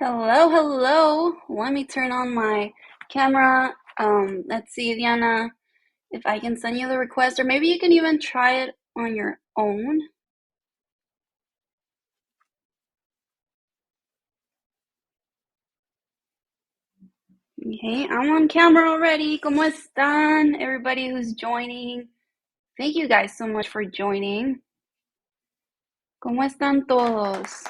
Hello, hello. Let me turn on my camera. Let's see, Diana, if I can send you the request, or maybe you can even try it on your own. Okay, I'm on camera already. ¿Cómo están? Everybody who's joining. Thank you guys so much for joining. ¿Cómo están todos?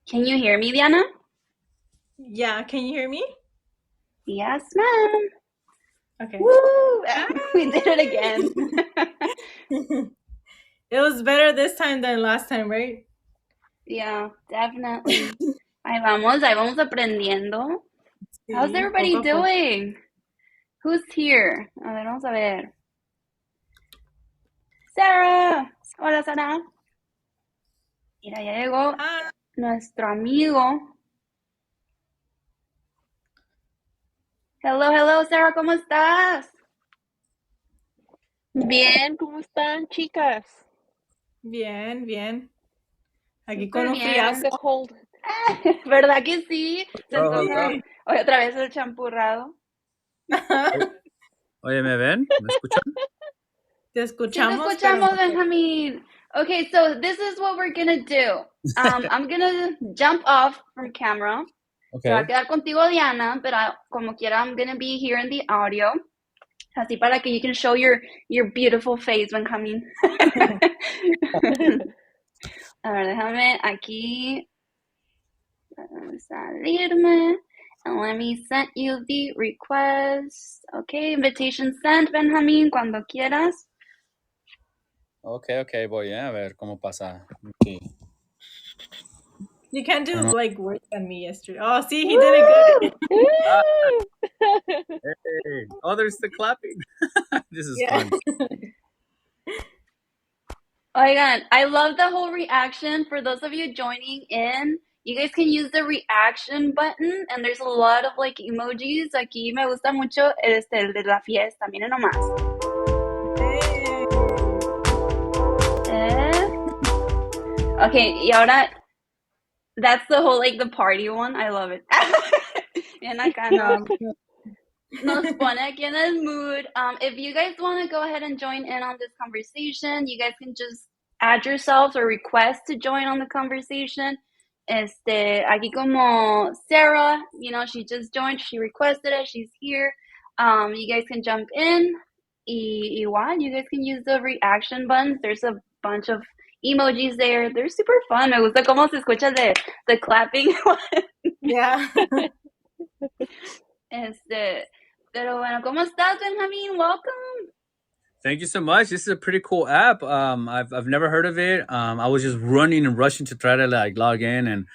Can you hear me, Diana? Yeah, can you hear me? Yes, ma'am. Okay. Woo! We did it again. It was better this time than last time, right? Yeah, definitely. Ahí vamos aprendiendo. How's Sí, everybody poco a poco. doing? Who's here? A ver, vamos a ver. Sarah. Hola, Sarah. Mira, ya llegó Ah, nuestro amigo. Hello, hello, Sarah, ¿cómo estás? Bien, ¿cómo están, chicas? bien, bien. Aquí con Súper un How's bien. the friazo. cold? ¿Verdad que sí? Se antoja Sí. hoy otra vez el champurrado. Oye, ¿me ven? ¿Me escuchan? Te Sí, te escuchamos, pero escuchamos, Benjamin. Okay, so this is what we're gonna do. I'm gonna jump off from camera. Se va a Okay. quedar contigo, Diana, pero como quiera, I'm gonna be here in the audio. Así para que you can show your beautiful face, Benjamin. A ver, déjame aquí salirme. And let me send you the request. Okay, invitation sent, Benjamin, cuando quieras. Okay, voy a ver cómo pasa. Okay. you can do Turn on. like worse than me yesterday. Oh, see, he did it good. Ah, Woo! hey. Oh, there's the clapping. This is Yeah. fun. Oigan, I love the whole reaction. For those of you joining in, you guys can use the reaction button, and there's a lot of like emojis. Aquí me gusta mucho el de la fiesta. Miren nomás. Hey. Okay, y ahora that's the whole like the party one. I love it. And acá nos pone aquí in the mood. If you guys want to go ahead and join in on this conversation, you guys can just add yourselves or request to join on the conversation. Aquí como Sarah, she just joined, she requested it, she's here. You guys can jump in. Igual, you guys can use the reaction buttons. There's a bunch of emojis there. They're super fun. Me gusta cómo se escucha the clapping. Yeah. Pero bueno, ¿cómo estás, Benjamin? Welcome. Thank you so much. This is a pretty cool app. I've never heard of it. I was just running and rushing to try to like log in, and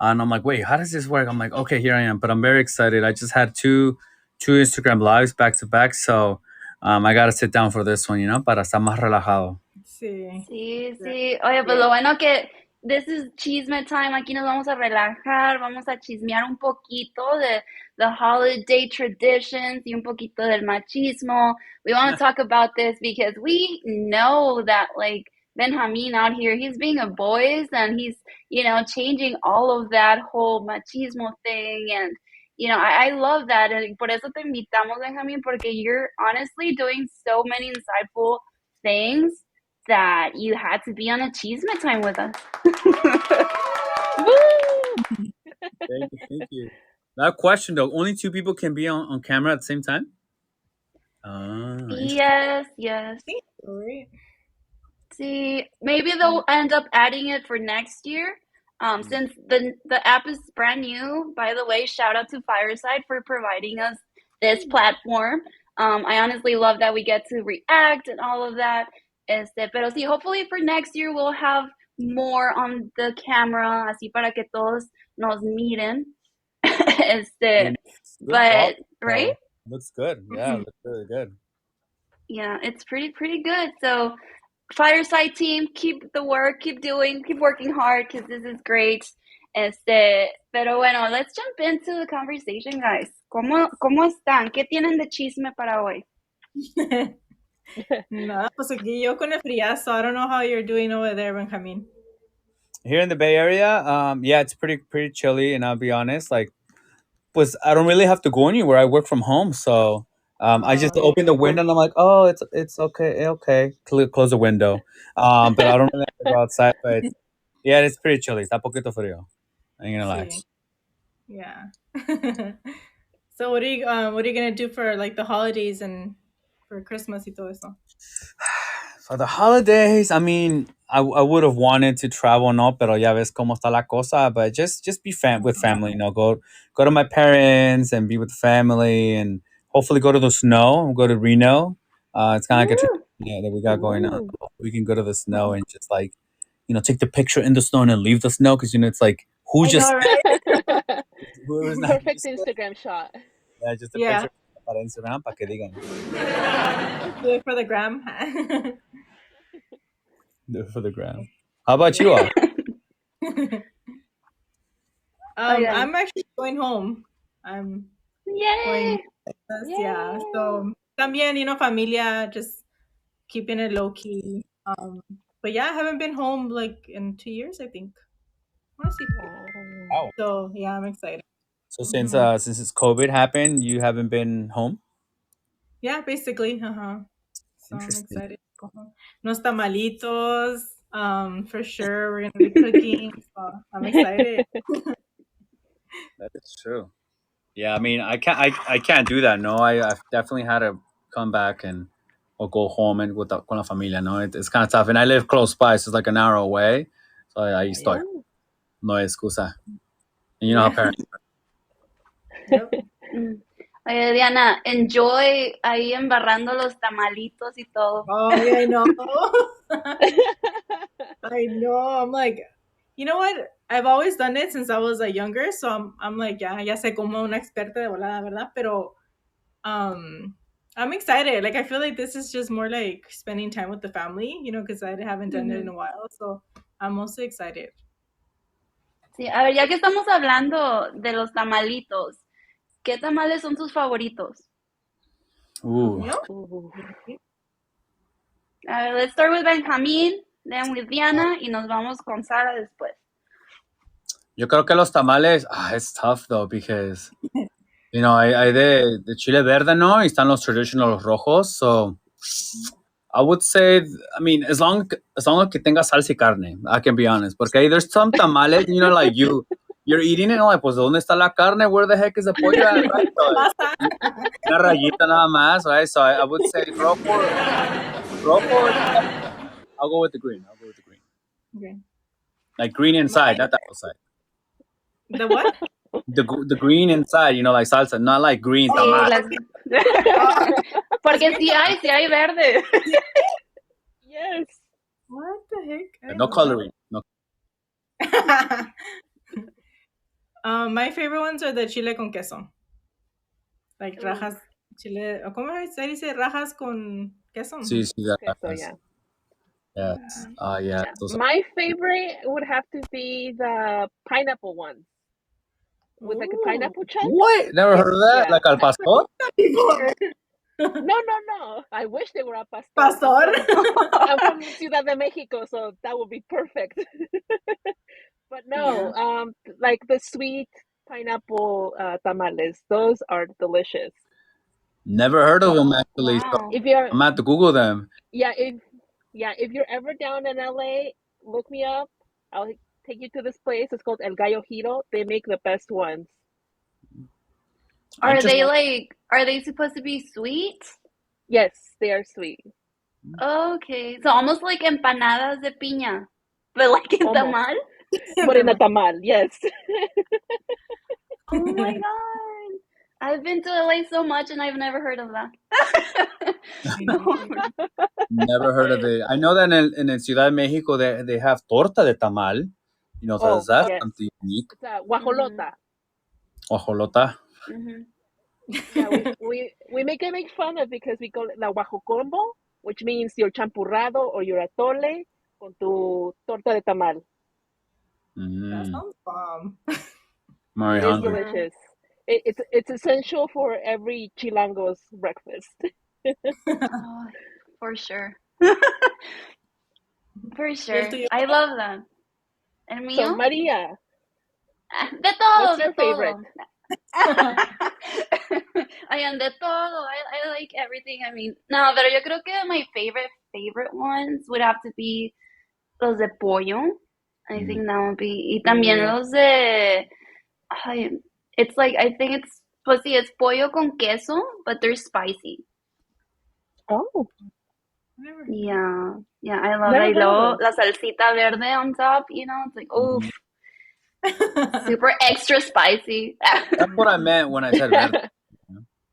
I'm like, wait, how does this work? I'm like, okay, here I am. But I'm very excited. I just had two Instagram lives back to back, so I gotta sit down for this one, para estar más relajado. Sí. Sí, sí. Oye, pues lo bueno que this is chisme time. Aquí nos vamos a relajar, vamos a chismear un poquito de the holiday traditions y un poquito del machismo. We want to talk about this because we know that like Benjamin out here, he's being a boys and he's, changing all of that whole machismo thing. And, I love that. And por eso te invitamos, Benjamin, porque you're honestly doing so many insightful things that you had to be on a Chisme time with us. Woo! Thank you. That question though, only two people can be on camera at the same time? Yes. Right. See, maybe they'll end up adding it for next year. Since the app is brand new, by the way, shout out to Fireside for providing us this platform. I honestly love that we get to react and all of that. Pero sí, hopefully for next year we'll have more on the camera, así para que todos nos miren. Good But quality, right? looks good. Yeah, looks really good. Yeah, it's pretty good. So Fireside team, keep the work, keep working hard because this is great. Pero bueno, let's jump into the conversation, guys. ¿Cómo están? ¿Qué tienen de chisme para hoy? No, pues aquí yo con el friazo. I don't know how you're doing over there, Benjamin. Here in the Bay Area, yeah, it's pretty chilly, and I'll be honest, like, pues I don't really have to go anywhere. I work from home, so I just Oh, open the window and I'm like, oh, it's okay, okay. Close the window. But I don't really have to go outside. But yeah, it's pretty chilly. Está poquito frío. I ain't gonna lie. sí. Yeah. So what are you gonna do for like the holidays and for Christmas y todo eso? For the holidays, I mean, I would have wanted to travel, no, pero ya ves cómo está la cosa. But just be with family, go to my parents and be with family, and hopefully go to the snow. Go to Reno. It's kind of like a Woo! tradition that we got going on. Ooh. We can go to the snow and just like take the picture in the snow and then leave the snow because it's like I know, right? whoever's not Perfect used to it. Instagram shot. Yeah, just a Yeah. picture para Instagram para que digan. Do it for the gram. Do it for the gram. How about you all? Oigan. I'm actually going home. I'm going, Yay! yeah. Yay. So también, familia, just keeping it low key. But yeah, I haven't been home like in 2 years, I think. Honestly. Wow. Wow. So yeah, I'm excited. So since Mhm. since it's COVID happened, you haven't been home. Yeah, basically. So I'm Interesting. excited to go home. Nos tamalitos, for sure. We're gonna be cooking. So I'm excited. That is true. Yeah, I mean, I can't do that. No, I've definitely had to come back and or go home and with con la familia. No, it's kind of tough. And I live close by, so it's like an hour away. So I estoy. Oh. No hay excusa. And you know how Yeah. parents. Yep. Mm. Oye, Diana, enjoy ahí embarrando los tamalitos y todo. Oh yeah, I know. I know. I'm like, you know what? I've always done it since I was younger. So I'm like, ya sé como una experta de volada, ¿verdad? Pero I'm excited. Like I feel like this is just more like spending time with the family, because I haven't done it in a while. So I'm also excited. Sí, a ver, ya que estamos hablando de los tamalitos, ¿qué tamales son sus favoritos? Ooh. Yep. Ooh. A ver, let's start with Benjamín, then with Diana, y nos vamos con Sara después. Yo creo que los tamales, it's tough though because hay de chile verde, no, y están los traditional rojos. So I would say, I mean, as long as que tenga salsa y carne, I can be honest. Porque there's some tamales, like you're eating it, like, pues, ¿dónde está la carne? Where the heck is the pollo at, right? So, una rayita nada más, right? So I would say rojo. I'll go with the green. Okay. Like green inside, not the outside. The what? The green inside, like salsa, not like green Sí, tamal. Porque sí hay verde. Yes. What the heck? No coloring. No. My favorite ones are the chile con queso. Like rajas, chile. ¿Cómo se dice rajas con queso? Sí, that Okay, so happens. yeah. Yes. Yeah. Yeah. Yeah. My favorite would have to be the pineapple one with like a pineapple chunk. What? Never heard of that? Yeah. Like al pastor? No. I wish they were a pastor. Pastor. I'm from Ciudad de Mexico, so that would be perfect. But no, like the sweet pineapple tamales, those are delicious. Never heard of them actually. Wow. So If you're I'm gonna have to Google them. if you're ever down in LA, look me up. I'll take you to this place. It's called El Gallo Giro. They make the best ones. Are they supposed to be sweet? Yes, they are sweet. Okay, so almost like empanadas de piña, but like in tamal? But in a tamal, yes. Oh my god. I've been to LA so much and I've never heard of that. Never heard of it. I know that in Ciudad de Mexico they have torta de tamal. So that's yes. something unique. It's a guajolota. Guajolota. Yeah, we make fun of because we call it la guajocombo, which means your champurrado or your atole con tu torta de tamal. That sounds bomb. Very It is hungry. delicious. It's essential for every chilango's breakfast. For sure. For ¿Y el sure. tuyo? I love that. ¿El So, mío? Maria, De todo, what's de your favorite? todo. I am de todo. I like everything. I mean, no, pero yo creo que my favorite ones would have to be los de pollo. I think that would be. Y también los de. Ay, it's like, I think it's. Pues sí, it's pollo con queso, but they're spicy. Oh, Yeah, yeah, I love never it. Y heard of luego those. la salsita verde on top, it's like, oof, super extra spicy. That's what I meant when I said verde.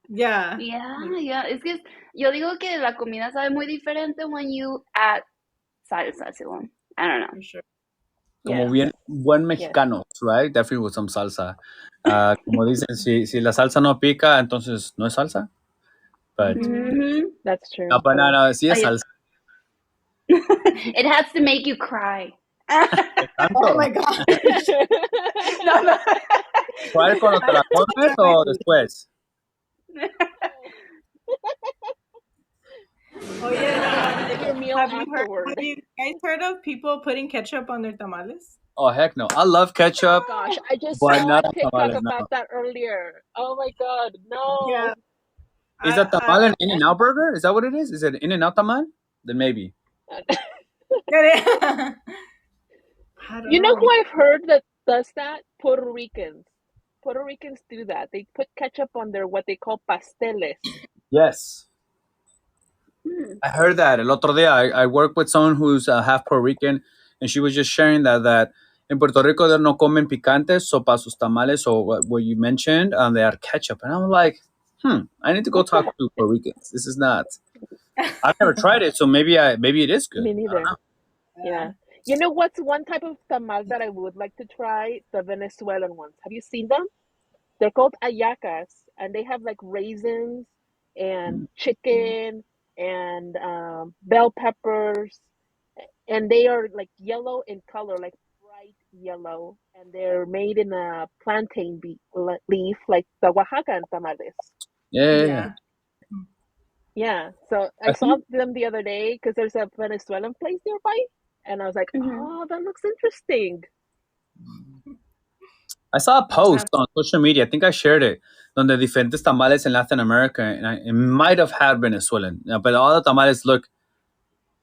Yeah. Yeah. Es que yo digo que la comida sabe muy diferente when you add salsa to them. I don't know. For sure. Como Yeah. bien buen mexicanos, right? Definitely with some salsa. Como dicen, si la salsa no pica, entonces no es salsa. But That's true. no, but no, sí Oh, es yeah. salsa. It has to make you cry. Oh my gosh. No. ¿Cuál cuando te la comes o después? Oh yeah. Your meal Have you afterward. guys heard of people putting ketchup on their tamales? Oh, heck no. I love ketchup, Gosh, I just but saw not a on TikTok tamales, about no. that earlier. Oh my god, no. Yeah. Is a tamal an In-N-Out burger? Is that what it is? Is it an In-N-Out tamal? Then maybe. I don't You know know. who I've heard that does that? Puerto Ricans. Puerto Ricans do that. They put ketchup on their what they call pasteles. Yes. I heard that el otro día. I work with someone who's half Puerto Rican, and she was just sharing that in Puerto Rico they no comen picantes, so para sus tamales, or what you mentioned, they add ketchup. And I'm like, I need to go talk to Puerto Ricans. This is not. I've never tried it, so maybe it is good. Me I don't neither. know. Yeah. You know what's one type of tamal that I would like to try? The Venezuelan ones. Have you seen them? They're called ayacas, and they have like raisins and chicken and bell peppers, and they are like yellow in color, like bright yellow, and they're made in a plantain leaf, like the Oaxacan tamales. Yeah. Yeah, so I I saw think them the other day because there's a Venezuelan place nearby, and I was like, oh, that looks interesting. I saw a post on social media. I think I shared it. Donde diferentes tamales in Latin America, and it might have had Venezuelan, but all the tamales look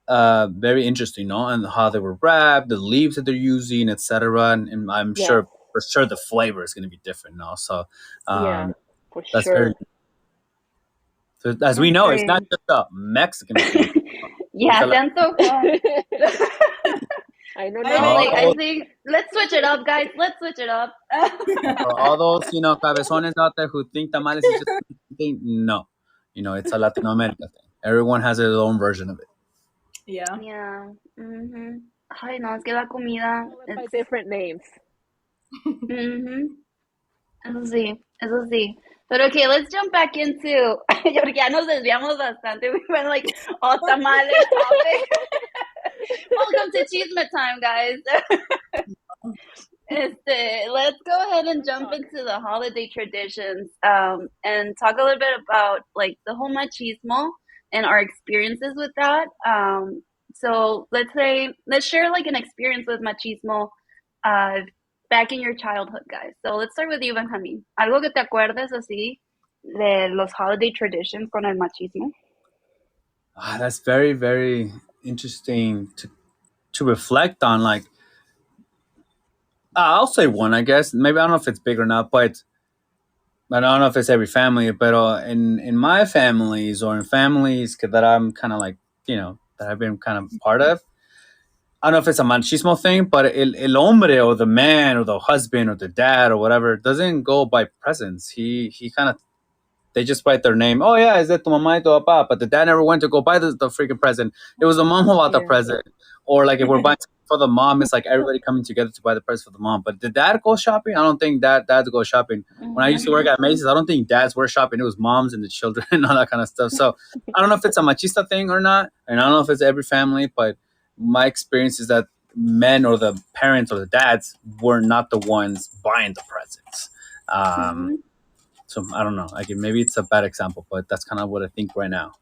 very interesting, no? And how they were wrapped, the leaves that they're using, etc. And I'm Yes. sure for sure the flavor is going to be different, no? So Yeah, for that's very. sure. So as we know, it's not just a Mexican food. Yeah, It's a tanto. I know I now. was like, I think let's switch it up, guys. Let's switch it up. for all those cabezones out there who think tamales is just a thing. No, it's a Latino America thing. Everyone has their own version of it. Yeah. Yeah. Ay, no, es que la comida. Call it by different names. Eso sí. But okay, let's jump back into. Porque ya nos desviamos bastante. We went like all tamales topic. Welcome to Chisme Time, guys. Let's go ahead and jump into the holiday traditions and talk a little bit about like the whole machismo and our experiences with that. So let's share like an experience with machismo back in your childhood, guys. So let's start with you, Benjamin. Algo que te acuerdes así de los holiday traditions con el machismo. That's very, very interesting to reflect on. Like, I'll say one, I guess. Maybe I don't know if it's big or not, but I don't know if it's every family. But in my families or in families that I'm kind of like, that I've been kind of part of, I don't know if it's a machismo thing, but el hombre or the man or the husband or the dad or whatever doesn't go by presents. He kind of, they just write their name. Oh yeah, is that tu mamá y tu papá? But the dad never went to go buy the freaking present. It was the mom who bought the present. Or like if we're buying something for the mom, it's like everybody coming together to buy the present for the mom. But did dad go shopping? I don't think dads go shopping. When I used to work at Macy's, I don't think dads were shopping. It was moms and the children and all that kind of stuff. So I don't know if it's a machista thing or not, and I don't know if it's every family, but my experience is that men or the parents or the dads were not the ones buying the presents. So I don't know. Maybe it's a bad example, but that's kind of what I think right now.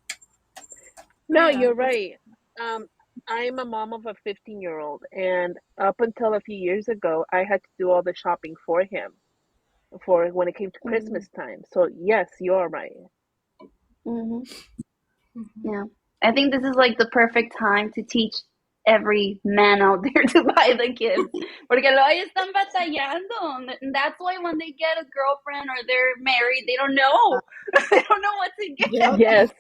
No, Yeah. you're right. Um, I'm a mom of a 15-year-old, and up until a few years ago, I had to do all the shopping for him for when it came to Mm-hmm. Christmas time. So yes, you're right. Mm-hmm. Mhm. Yeah. I think this is like the perfect time to teach every man out there to buy the gifts. Porque luego ahí están batallando. And that's why when they get a girlfriend or they're married, they don't know. They don't know what to get. Yep. Yes.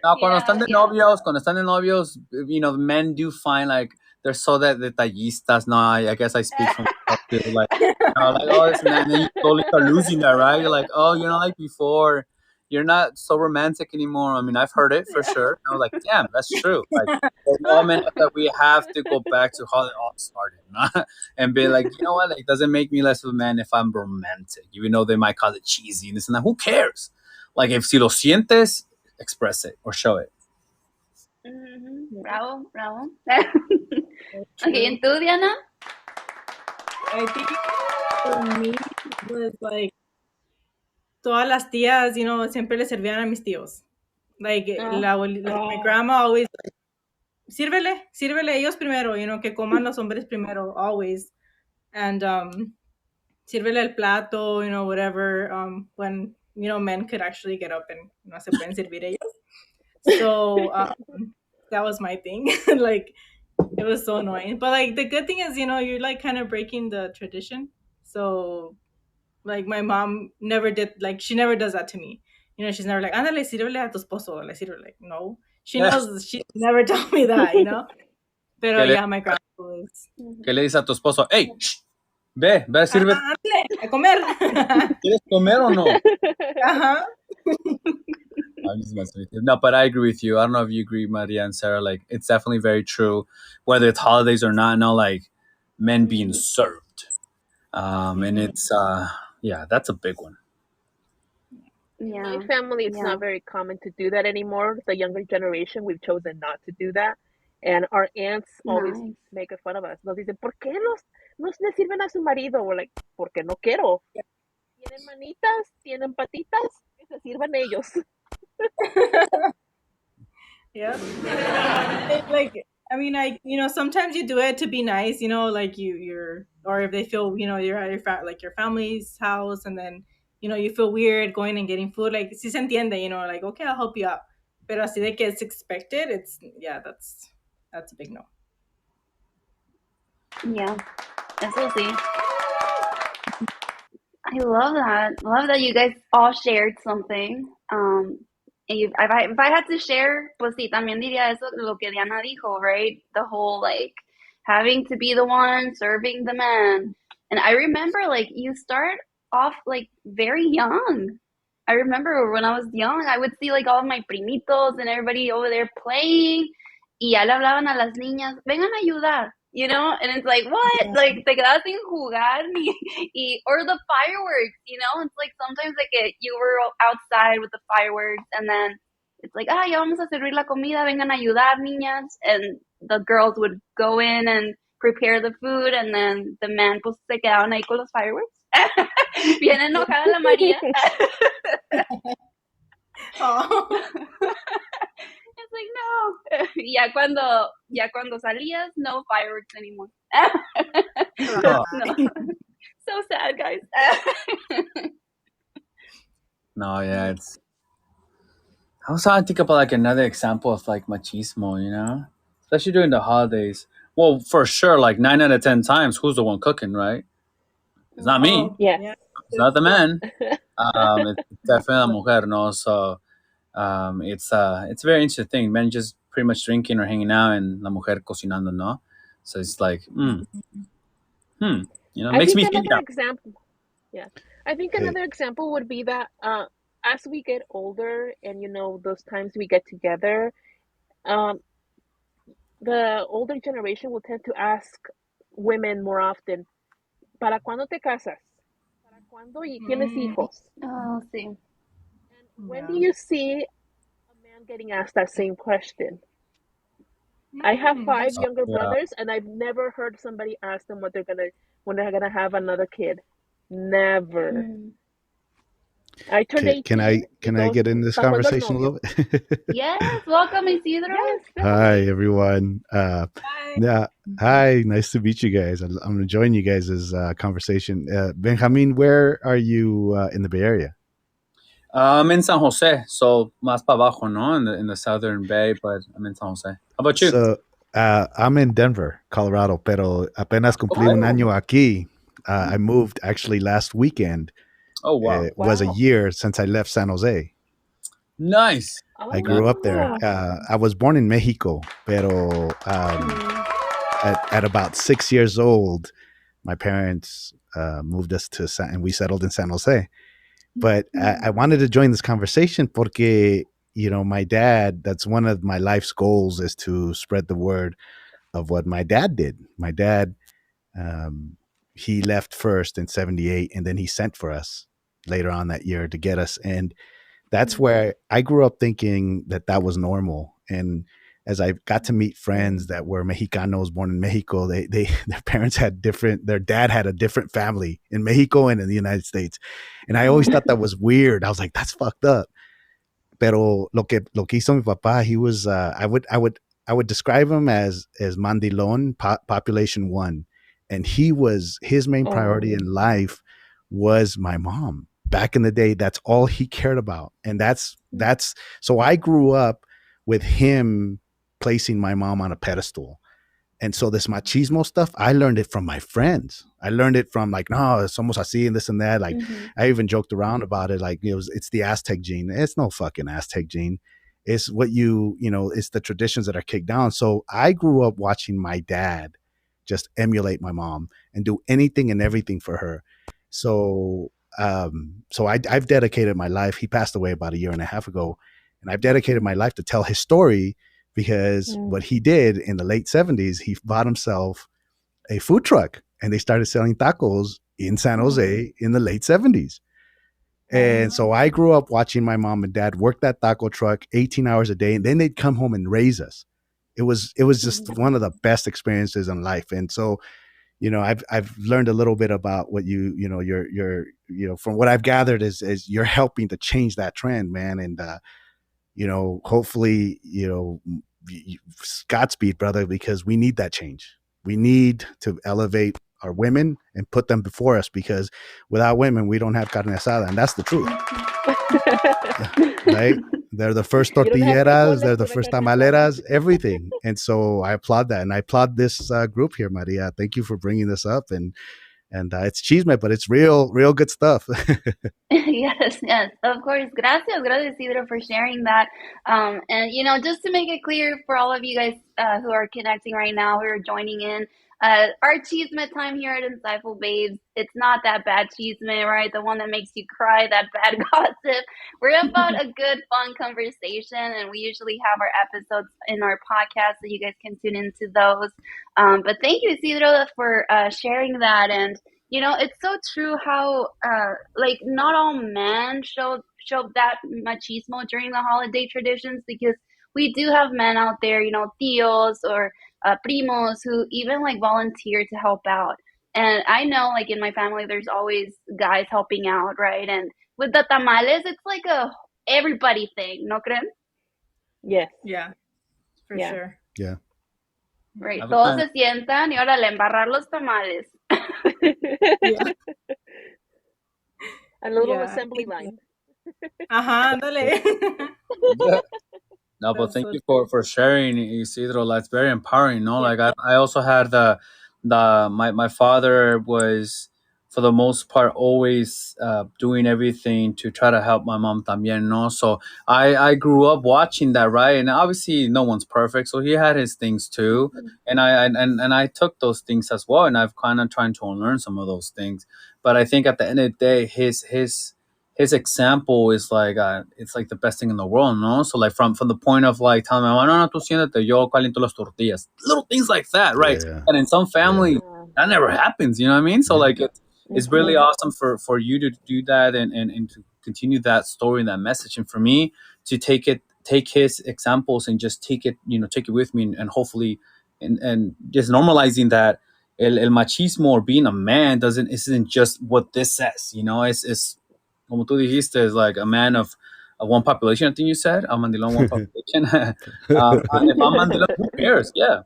Now, Yeah, yeah. cuando están de novios, you know, men do find like they're so that detallistas. No, I guess I speak from myself too. Like, like oh, this and that, and then you slowly start losing that, right? You're like, oh, you're not like before. You're not so romantic anymore. I mean, I've heard it for sure. I was like, damn, that's true. Like, there's moments that we have to go back to how it all started, ¿no? And be like, you know what? Like, it doesn't make me less of a man if I'm romantic, even though they might call it cheesy and this and that. Who cares? Like, if si lo sientes, express it or show it. Mm-hmm. Yeah, Bravo, bravo. that's Okay, true. and tú, Diana? I think for me it was like todas las tías, siempre le servían a mis tíos. Like like my Oh, grandma always sírvele, sírvele ellos primero, que coman los hombres primero, always. And sírvele el plato, whatever, when, men could actually get up and, se pueden servir ellos. So that was my thing. Like, it was so annoying. But like the good thing is, you're like kind of breaking the tradition. So like my mom never did, like she never does that to me. She's never like, ándale, sírvele a tu esposo. Like, sírvele. Like, no. She knows she never told me that. Pero ¿Qué le, yeah, my grandma was. Mm-hmm. qué le dice a tu esposo? Hey, ve, sirve. Ándale, a comer. ¿Quieres comer o no? Ajá. I'm just messing with you. No, but I agree with you. I don't know if you agree, Maria and Sarah. Like, it's definitely very true. Whether it's holidays or not, no, like men being Mm-hmm. served. And Mhm. it's, yeah, that's a big one. in my Yeah, family, it's yeah. not very common to do that anymore. The younger generation, we've chosen not to do that. And our aunts always Nice. make fun of us. Nos dicen, ¿por qué nos le sirven a su marido? We're like, porque no quiero. Tienen manitas, tienen patitas, que se sirvan ellos. Yep. Like, I mean, sometimes you do it to be nice, like or if they feel, you're at like your family's house, and then, you feel weird going and getting food. Like, si se entiende, like, okay, I'll help you out. Pero así de que it's expected, yeah, that's a big no. Yeah, eso sí. I love that. Love that you guys all shared something. If I had to share, pues sí, también diría eso, lo que Diana dijo, right? The whole like having to be the one serving the man. And I remember like you start off like very young. I remember when I was young, I would see like all of my primitos and everybody over there playing. Y ya le hablaban a las niñas, vengan a ayudar, and it's like, what? Yeah. Like, te quedas sin jugar, or the fireworks, it's like sometimes like you were outside with the fireworks, and then it's like, ya vamos a servir la comida, vengan a ayudar, niñas, and the girls would go in and prepare the food, and then the men pues se quedaban ahí con los fireworks. Bien enojada la María. Oh. It's like, no. Ya cuando salías, no fireworks anymore. Oh, No. So sad, guys. no, yeah, it's. I was trying to think about like another example of like machismo, especially during the holidays. Well, for sure, like 9 out of 10 times, who's the one cooking, right? It's not me. Oh, Yes. yeah. It's not the man. It's definitely a mujer, no. So it's a very interesting thing. Men just pretty much drinking or hanging out, and la mujer cocinando, no. So it's like, hmm, I makes think me think another now. example, yeah, I think Okay. another example would be that as we get older and those times we get together, um, the older generation will tend to ask women more often, ¿para cuándo te casas? ¿Para cuándo y tienes Mm, hijos? Oh, sí. And when do yeah. you see a man getting asked that same question? I have five That's younger Yeah. brothers, and I've never heard somebody ask them when they're gonna have another kid. Never. Mm. I turned Can 18. can Y I todos get in this pasando el conversation a novio. little bit? Yes, welcome Isidro. Yes, Hi definitely. everyone. Bye. Yeah, hi. Nice to meet you guys. I'm enjoying you guys' conversation. Benjamin, where are you in the Bay Area? I'm in San Jose, so más para abajo, no, in the southern bay, but I'm in San Jose. How about you? So I'm in Denver, Colorado, pero apenas cumplí un Okay. año Oh, aquí. I moved actually last weekend. Oh wow, It was a wow. year since I left San Jose. nice. I Nice. grew up there. Oh. I was born in Mexico, pero Mm, at about 6 years old, my parents moved us to and we settled in San Jose. But I wanted to join this conversation porque, my dad, that's one of my life's goals is to spread the word of what my dad did. My dad, um, he left first in 78 and then he sent for us later on that year to get us. And that's mm, where I grew up thinking that that was normal. And as I got to meet friends mm, that were Mexicanos born in Mexico, they their parents had different. Their dad had a different family in Mexico and in the United States, and I always mm, thought that was weird. I was like, that's fucked up. Pero lo que hizo mi papá, he was I would describe him as mandilon, population one, and his main priority oh. in life was my mom. Back in the day, that's all he cared about, and that's so I grew up with him placing my mom on a pedestal. And so this machismo stuff, I learned it from my friends. I learned it from like, no, somos así and this and that. Like, Mhm. I even joked around about it. Like, it's the Aztec gene. It's no fucking Aztec gene. It's what it's the traditions that are kicked down. So I grew up watching my dad just emulate my mom and do anything and everything for her. So, I've dedicated my life. He passed away about a year and a half ago, and I've dedicated my life to tell his story because Mm, what he did in the late 70s, he bought himself a food truck and they started selling tacos in San mm, Jose in the late 70s. And wow. so I grew up watching my mom and dad work that taco truck 18 hours a day, and then they'd come home and raise us. It was just Mm, one of the best experiences in life. And so, I've learned a little bit about what from what I've gathered is you're helping to change that trend, man. And hopefully, Godspeed, brother, because we need that change. We need to elevate our women and put them before us because without women, we don't have carne asada. And that's the truth, right? They're the first you don't have tortilleras, frijoles, they're the pura first carne asada. tamaleras, everything. And so I applaud that. And I applaud this group here, Maria. Thank you for bringing this up. And it's chisme, but it's real good stuff. Yes, yes, of course. Gracias, Isidro, for sharing that. And just to make it clear for all of you guys who are connecting right now, who are joining in, our cheesemate time here at Insightful Babes, it's not that bad cheesemate, right? The one that makes you cry, that bad gossip. We're about a good, fun conversation, and we usually have our episodes in our podcast, so you guys can tune into those. But thank you, Isidro, for sharing that. And it's so true how like not all men show that machismo during the holiday traditions, because we do have men out there, tios or primos, who even like volunteer to help out. And I know, like in my family, there's always guys helping out, right? And with the tamales, it's like a everybody thing, ¿no creen? Yes. Yeah, for Yeah. sure. Yeah. Right. I've Todos been, se sientan y órale, embarrar los tamales. Yeah, A little yeah. assembly line. Ajá, ándale. yeah. No, but That's thank so you true. for sharing, Isidro. That's very empowering. No, Yes. like I also had my father was for the most part always doing everything to try to help my mom también. No, so I grew up watching that, right? And obviously no one's perfect, so he had his things too. Mhm. And I took those things as well, and I've kind of trying to unlearn some of those things. But I think at the end of the day, his example is like it's like the best thing in the world, no? So like from the point of like telling me, oh, no, no, tú siéntate, yo caliento las tortillas, little things like that, right? Yeah. And in some Yeah. family, Yeah. that never happens. You know what I mean? So Yeah. like it's really Mhm. awesome for you to do that and to continue that story and that message, and for me to take his examples and just take it with me, and hopefully and just normalizing that el machismo or being a man isn't just what this says. It's como tú dijiste, is like a man of one population. I think you said a mandilon one population. If I'm mandilon, who cares? Yeah,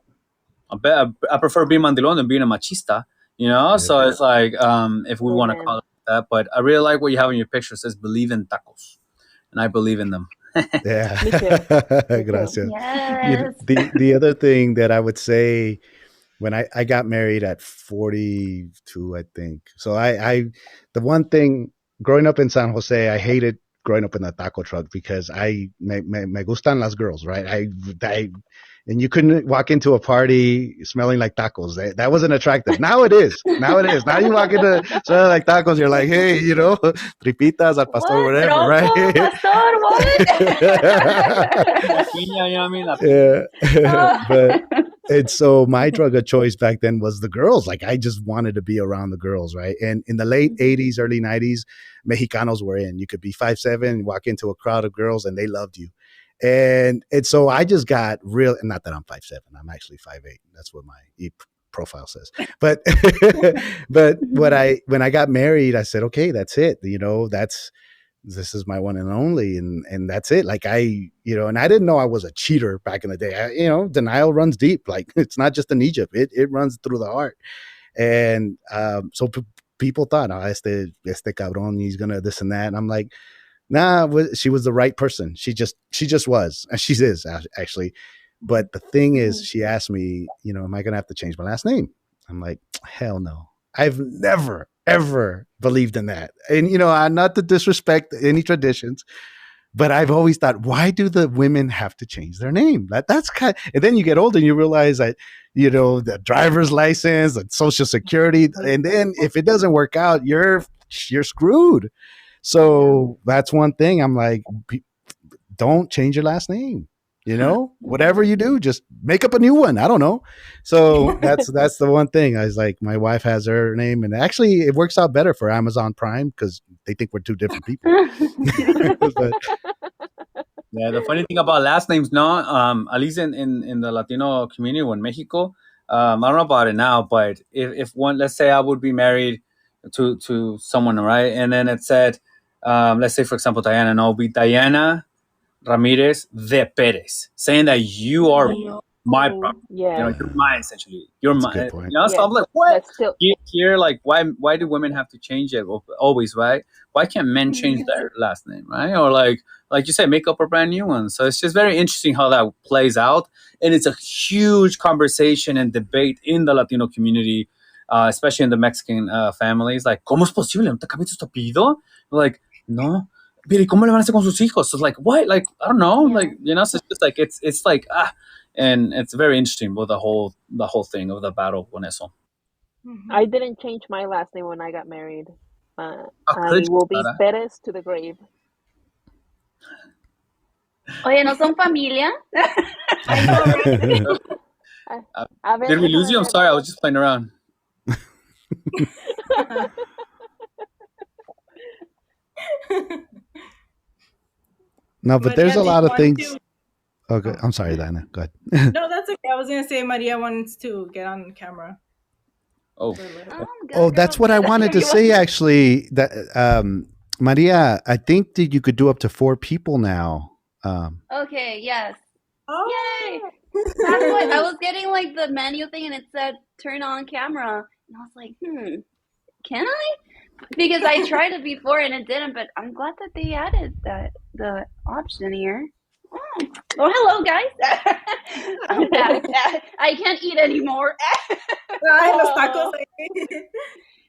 I prefer being mandilon than being a machista. You know, Yeah. so it's like if we want to call Amen. it that. But I really like what you have in your picture. It says believe in tacos, and I believe in them. Yeah. Me too. Me too. Gracias. Yes. The other thing that I would say when I got married at 42, I think. So the one thing growing up in San Jose, I hated growing up in a taco truck because me gustan las girls, right? I and you couldn't walk into a party smelling like tacos. That wasn't attractive. Now it is. Now it is. Now you walk into smelling like tacos, you're like, hey, tripitas al pastor, What? whatever, right? Trompo, pastor, what? La piña, you know what I mean? La Yeah. Oh. But and so my drug of choice back then was the girls. Like I just wanted to be around the girls, right? And in the late '80s, early '90s, Mexicanos were in. You could be 5'7", walk into a crowd of girls, and they loved you. And so I just got real. Not that I'm 5'7", I'm actually 5'8". That's what my profile says. But but when I got married, I said, okay, that's it. This is my one and only, and that's it. Like and I didn't know I was a cheater back in the day. Denial runs deep. Like it's not just in Egypt; it runs through the heart. And so people thought, oh, este cabrón, he's gonna this and that. And I'm like, nah, she was the right person. She just was, and she is actually. But the thing is, she asked me, am I gonna have to change my last name? I'm like, hell no. I've never ever believed in that. And I'm not to disrespect any traditions, but I've always thought, why do the women have to change their name? That's kind of, and then you get older and you realize that, the driver's license and social security. And then if it doesn't work out, you're screwed. So that's one thing. I'm like, don't change your last name. Whatever you do, just make up a new one. I don't know. So that's the one thing. I was like, my wife has her name, and actually it works out better for Amazon Prime because they think we're two different people. But, Yeah, the funny thing about last names, no, at least in the Latino community or in Mexico, I don't know about it now, but if one, let's say I would be married to someone, right, and then it said, let's say for example Diana, and I'll be Diana Ramirez de Perez, saying that you are my property. Yeah. You're mine essentially. You're that's a my. good point. So Yeah. I'm like, what? That's still. Here, like, why do women have to change it always, right? Why can't men change their last name, right? Or like you said, make up a brand new one. So it's just very interesting how that plays out, and it's a huge conversation and debate in the Latino community, especially in the Mexican families. Like, ¿cómo es posible? ¿No te cambias tu apellido? Like, no. Pero ¿cómo le van a hacer con sus hijos? So it's like, what? Like, I don't know. Yeah. Like, so it's just like it's like and it's very interesting with the whole thing of the battle con eso. I didn't change my last name when I got married. How I could you, will be Sara? Perez to the grave. Oye, ¿no son familia? I know, right? A ver, Did we lose déjame you? I'm ver. sorry, I was just playing around. No, but there's a Maria, lot did of you want things. to- Okay, I'm sorry, Diana. Go ahead. No, that's okay. I was gonna say Maria wants to get on camera. Oh, For a little bit. Good, Oh, go that's what I ahead. wanted to You say. want- Actually, that Maria, I think that you could do up to 4 people now. Okay, yes. Oh. Yay! That's what I was getting, like the menu thing, and it said turn on camera, and I was like, can I? Because I tried it before and it didn't, but I'm glad that they added the option here. Oh, hello guys! I'm back. I can't eat anymore. Ay, los tacos.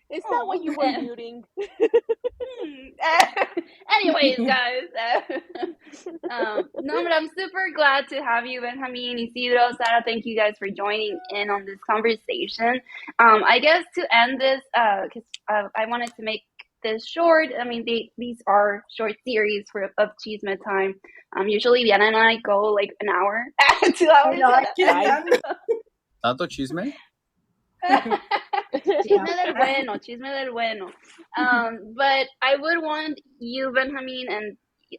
Is that what you were muting? Anyways, guys. No, but I'm super glad to have you, Benjamin, Isidro, Sarah. Thank you guys for joining in on this conversation. I guess to end this, because I wanted to make this short. I mean, these are short series of Chisme time. Usually, Diana and I go like an hour, 2 hours. ¿Tanto chisme? Chisme del bueno. But I would want you, Benjamin, and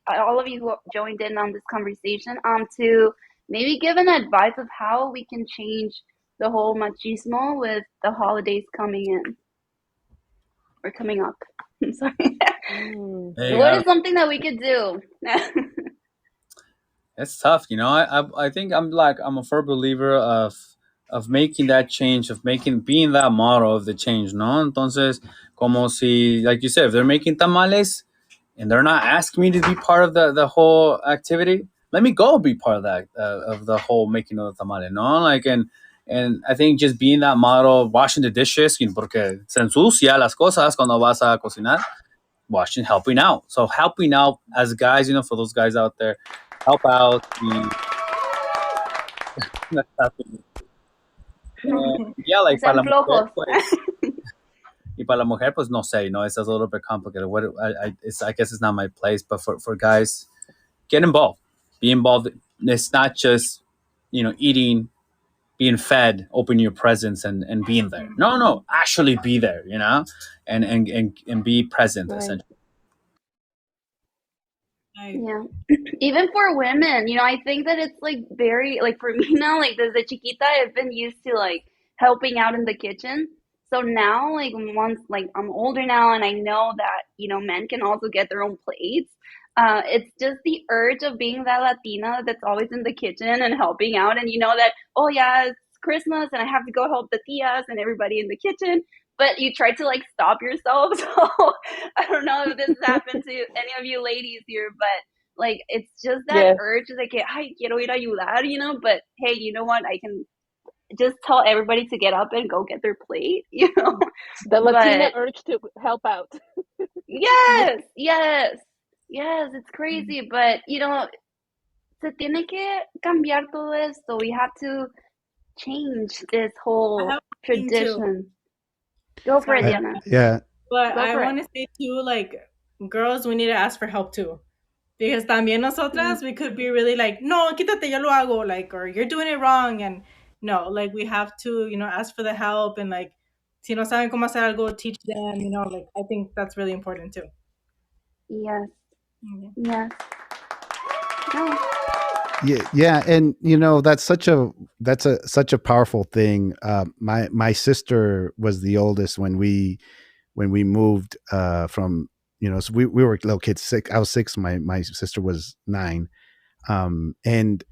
all of you who joined in on this conversation, to maybe give an advice of how we can change the whole machismo with the holidays coming in or coming up. I'm sorry. Hey, What is something that we could do? it's tough, you know. I think I'm a firm believer of making that change, of making being that model of the change, no? Entonces, como si, like you said, if they're making tamales and they're not asking me to be part of the whole activity, let me go be part of that of the whole making of the tamale, no? Like and I think just being that model, washing the dishes, you know, porque se ensucia las cosas cuando vas a cocinar, washing, helping out. So helping out as guys, you know, for those guys out there, help out. Yeah, No like para sean la mujer, flojos. pues, y para la mujer, pues no sé, you know, it's a little bit complicated. What I guess it's not my place, but for guys, get involved, be involved. It's not just, you know, eating, being fed, opening your presents and being there. No, no, actually be there, you know, and be present Right. essentially. Yeah. Even for women, I think that it's like very like for me now, like desde chiquita I've been used to like helping out in the kitchen. So now like once like I'm older now and I know that, men can also get their own plates. It's just the urge of being that Latina that's always in the kitchen and helping out and you know that, oh yeah, it's Christmas and I have to go help the tias and everybody in the kitchen. But you try to like stop yourself. So I don't know if this has happened to any of you ladies here, but like it's just that Yeah. urge like ay quiero ir a ayudar, but hey, you know what, I can just tell everybody to get up and go get their plate. The Latina But urge to help out. Yeah. yes, it's crazy, but se tiene que cambiar todo esto. We have to change this I whole have a thing too. tradition. Go for it, Sorry. Diana. Yeah. But Go I for it. want to say too, like, girls, we need to ask for help too. Because también nosotras, we could be really like, no, quítate, yo lo hago, like, or you're doing it wrong. And no, like, we have to, ask for the help and like, si no saben cómo hacer algo, teach them, like, I think that's really important too. Yes. Mhm. Yes. No. Yeah, and that's such a powerful thing. My sister was the oldest when we moved from so we were little kids. I was 6. My sister was 9. And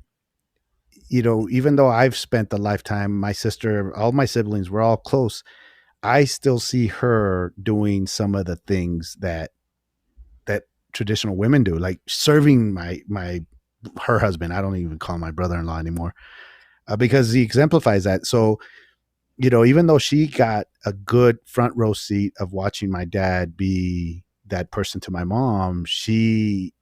even though I've spent a lifetime, my sister, all my siblings, we're all close. I still see her doing some of the things that traditional women do, like serving my her husband. I don't even call him my brother-in-law anymore, because he exemplifies that. So, even though she got a good front row seat of watching my dad be that person to my mom, she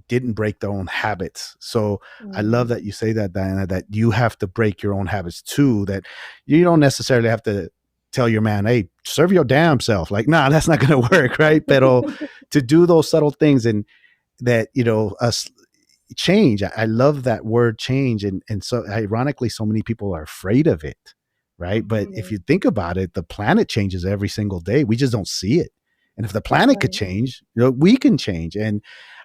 didn't break their own habits. So I love that you say that, Diana, that you have to break your own habits too, that you don't necessarily have to tell your man, hey, serve your damn self. Like, nah, that's not going to work. Right. Pero to do those subtle things and that, us change. I love that word change. And so ironically, so many people are afraid of it. Right. But if you think about it, the planet changes every single day. We just don't see it. And if the planet could Right. change, we can change. And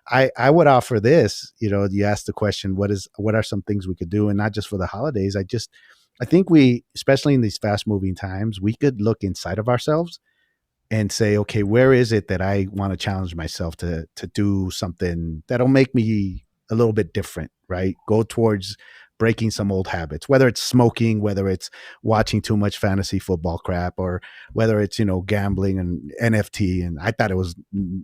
I would offer this, you asked the question, what are some things we could do? And not just for the holidays. I think we, especially in these fast moving times, we could look inside of ourselves and say, okay, where is it that I want to challenge myself to do something that'll make me a little bit different, right? Go towards breaking some old habits, whether it's smoking, whether it's watching too much fantasy football crap, or whether it's, gambling and NFT. And I thought it was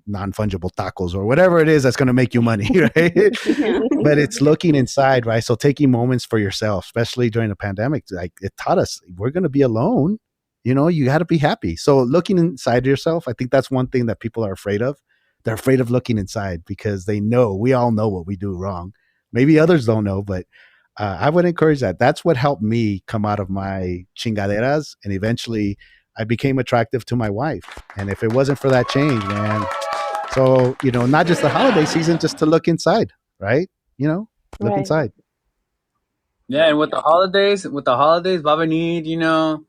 non-fungible tacos or whatever it is that's going to make you money, right? Yeah. But it's looking inside, right? So taking moments for yourself, especially during the pandemic, like it taught us we're going to be alone. You got to be happy. So looking inside yourself, I think that's one thing that people are afraid of. They're afraid of looking inside because we all know what we do wrong. Maybe others don't know, but I would encourage that. That's what helped me come out of my chingaderas. And eventually I became attractive to my wife. And if it wasn't for that change, man. So, not just the holiday season, just to look inside, right? Look Right. inside. Yeah, and with the holidays, va a venir,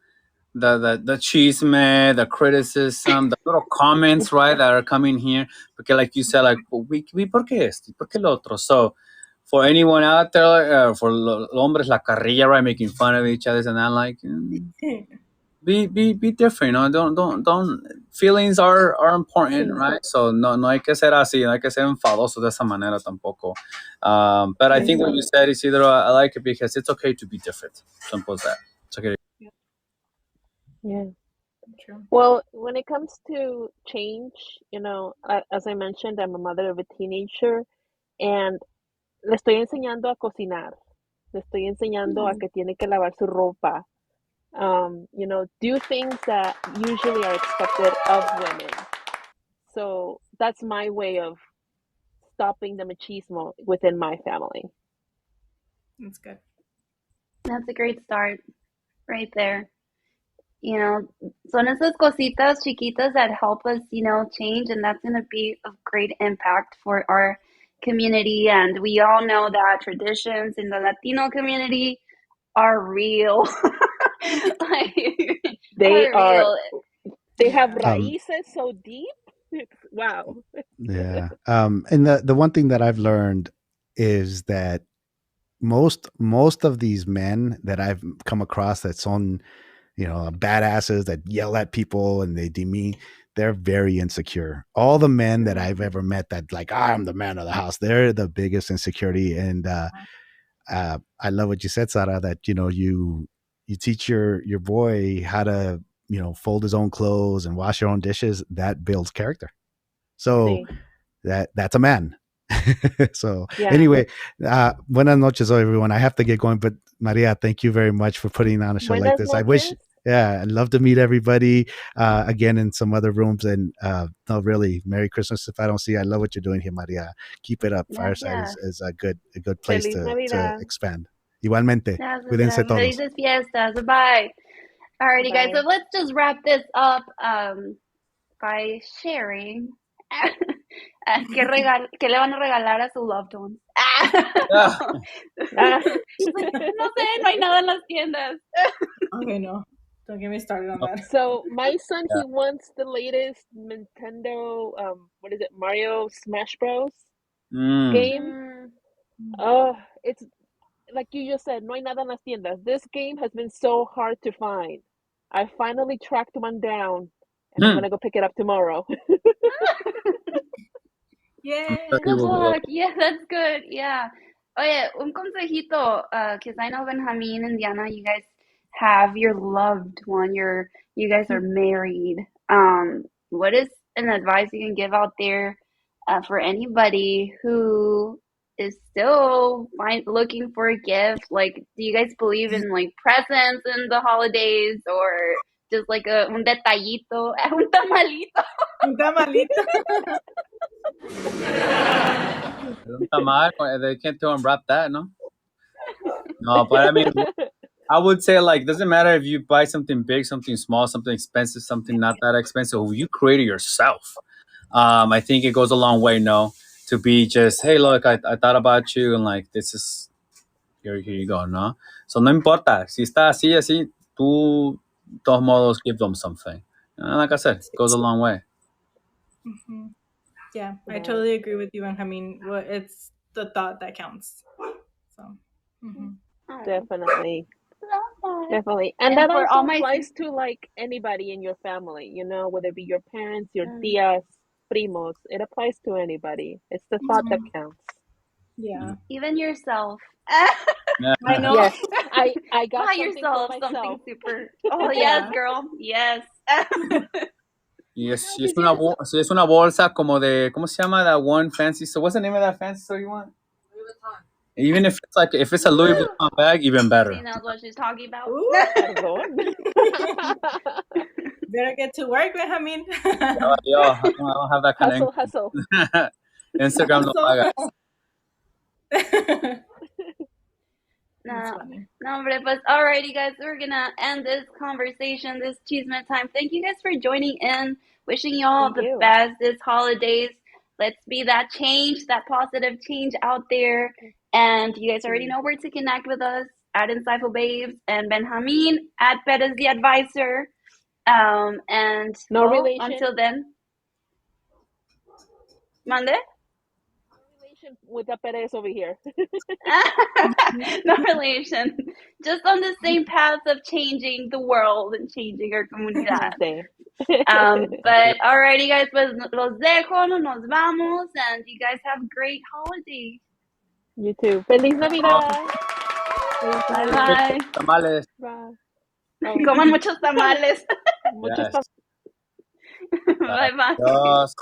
the chisme, the criticism, the little comments, right, that are coming here. Because, like you said, like, we ¿por qué esto? ¿Por qué lo otro? So, for anyone out there, for hombres, la carrilla, right, making fun of each other and that, like, be different, Don't feelings are important, right? So no hay que ser así, no hay que ser enfadoso de esa manera tampoco. But I think what you said, Isidro, I like it because it's okay to be different. Simple as that. It's okay. Yeah. True. Well, when it comes to change, as I mentioned, I'm a mother of a teenager, and le estoy enseñando a cocinar. Le estoy enseñando a que tiene que lavar su ropa. Do things that usually are expected of women. So that's my way of stopping the machismo within my family. That's good. That's a great start right there. Son esas cositas chiquitas that help us, change, and that's going to be of great impact for our community. And we all know that traditions in the Latino community are real. They are real. They have raíces so deep. Wow. Yeah. And the one thing that I've learned is that most of these men that I've come across that son, badasses that yell at people and they demean, they're very insecure. All the men that I've ever met that like, I'm the man of the house, they're the biggest insecurity. And I love what you said, Sarah, that you teach your boy how to fold his own clothes and wash your own dishes. That builds character. So that's a man. So anyway, buenas noches, everyone. I have to get going, but Maria, thank you very much for putting on a show like this. I wish, I'd love to meet everybody again in some other rooms. And no, really, Merry Christmas. If I don't see you, I love what you're doing here, Maria. Keep it up. Fireside is a good place to expand. Igualmente. Cuídense todos. Felices fiestas. Bye. Alrighty, guys. So let's just wrap this up by sharing. ¿Qué le van a regalar a su loved ones? No sé, no hay nada en las tiendas. Okay, no. Don't get me started on that. So my son, he wants the latest Nintendo, what is it, Mario Smash Bros. Game. It's like you just said, no hay nada en las tiendas. This game has been so hard to find. I finally tracked one down, and I'm gonna go pick it up tomorrow. Yay! Good luck. Yeah, that's good. Yeah. Oye, un consejito, because I know Benjamin and Diana, you guys have your loved one. You guys are married. What is an advice you can give out there for anybody who is still looking for a gift? Like, do you guys believe in like presents in the holidays, or just like un detallito, un tamalito? Un tamalito. Un tamal, they can't do unwrap that, no? No, but I mean, I would say like doesn't matter if you buy something big, something small, something expensive, something not that expensive. You create it yourself. I think it goes a long way, no, to be just, hey, look, I thought about you, and like this is here you go, no. So no importa si está así, tú todos modos give them something. Like I said, it goes a long way. Mm-hmm. Yeah, I totally agree with you, Benjamin. Well, it's the thought that counts. So. Definitely. And that also applies to like anybody in your family, whether it be your parents, your tias, primos. It applies to anybody. It's the thought that counts. Yeah. Even yourself. I know. Yes. I got buy something yourself for myself. Something super. Oh, yes, girl. Yes. Si es una bolsa como de, ¿cómo se llama that one fancy store? What's the name of that fancy store you want? Even if it's a Louis Vuitton bag, even better. She knows what she's talking about. Better get to work, Benjamin. Yo, I don't have that kind of hustle. Instagram no paga. No, but alrighty, guys, we're gonna end this conversation, this Cheeseman time. Thank you guys for joining in. Wishing you all the best this holidays. Let's be that change, that positive change out there. And you guys already know where to connect with us at Insightful Babes and Benjamin at Perez the Advisor. And relation. Until then, Mande? No relation with the Perez over here. No relation. Just on the same path of changing the world and changing our comunidad. Sí. But alrighty, guys, pues los dejo, no nos vamos, and you guys have a great holiday. You too. Feliz Navidad. Bye bye. Tamales. Bye. Coman muchos tamales. Muchos Yes. Bye bye. Adiós.